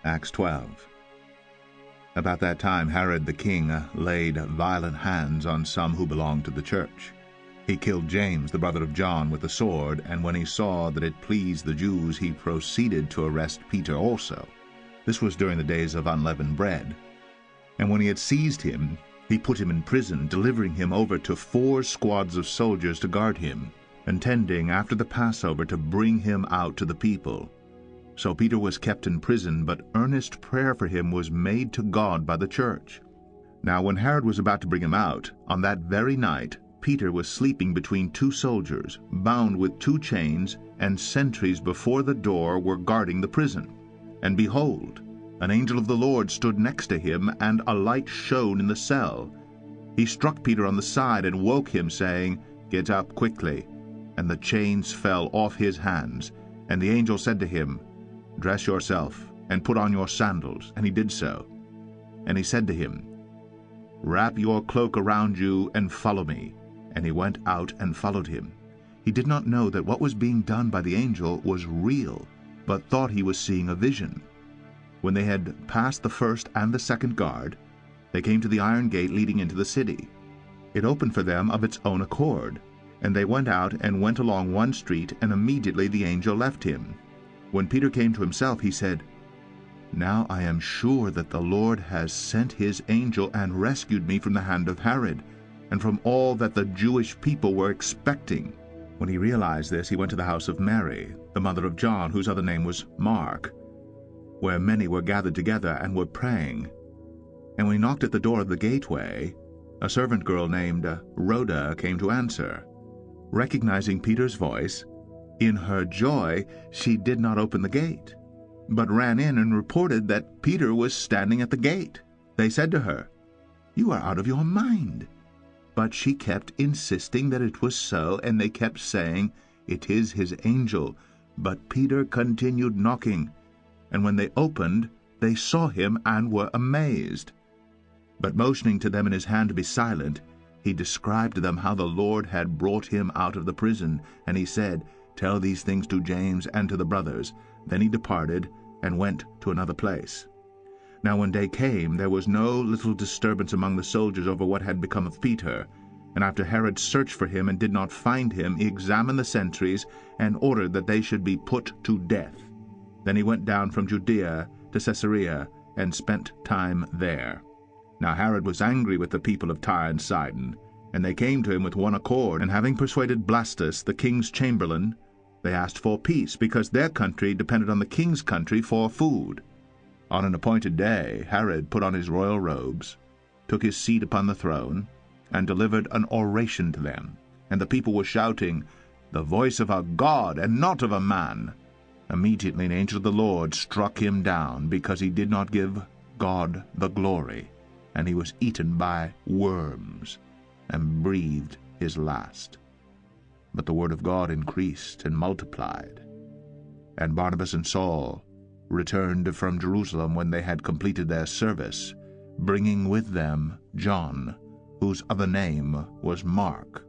Acts 12. About that time Herod the king laid violent hands on some who belonged to the church. He killed James, the brother of John, with a sword, and when he saw that it pleased the Jews, he proceeded to arrest Peter also. This was during the days of unleavened bread. And when he had seized him, he put him in prison, delivering him over to 4 squads of soldiers to guard him, intending after the Passover to bring him out to the people. So Peter was kept in prison, but earnest prayer for him was made to God by the church. Now when Herod was about to bring him out, on that very night Peter was sleeping between 2 soldiers, bound with 2 chains, and sentries before the door were guarding the prison. And behold, an angel of the Lord stood next to him, and a light shone in the cell. He struck Peter on the side and woke him, saying, "Get up quickly." And the chains fell off his hands. And the angel said to him, "Dress yourself, and put on your sandals." And he did so. And he said to him, "Wrap your cloak around you, and follow me." And he went out and followed him. He did not know that what was being done by the angel was real, but thought he was seeing a vision. When they had passed the first and the second guard, they came to the iron gate leading into the city. It opened for them of its own accord, and they went out and went along one street, and immediately the angel left him. When Peter came to himself, he said, "Now I am sure that the Lord has sent his angel and rescued me from the hand of Herod, and from all that the Jewish people were expecting." When he realized this, he went to the house of Mary, the mother of John, whose other name was Mark, where many were gathered together and were praying. And when he knocked at the door of the gateway, a servant girl named Rhoda came to answer. Recognizing Peter's voice, in her joy she did not open the gate, but ran in and reported that Peter was standing at the gate. They said to her, "You are out of your mind." But she kept insisting that it was so, and they kept saying, "It is his angel." But Peter continued knocking, and when they opened, they saw him and were amazed. But motioning to them in his hand to be silent, he described to them how the Lord had brought him out of the prison, and he said, "Tell these things to James and to the brothers." Then he departed and went to another place. Now when day came, there was no little disturbance among the soldiers over what had become of Peter. And after Herod searched for him and did not find him, he examined the sentries and ordered that they should be put to death. Then he went down from Judea to Caesarea and spent time there. Now Herod was angry with the people of Tyre and Sidon, and they came to him with one accord, and having persuaded Blastus, the king's chamberlain, they asked for peace, because their country depended on the king's country for food. On an appointed day Herod put on his royal robes, took his seat upon the throne, and delivered an oration to them. And the people were shouting, "The voice of a God, and not of a man." Immediately an angel of the Lord struck him down, because he did not give God the glory, and he was eaten by worms, and breathed his last. But the word of God increased and multiplied. And Barnabas and Saul returned from Jerusalem when they had completed their service, bringing with them John, whose other name was Mark.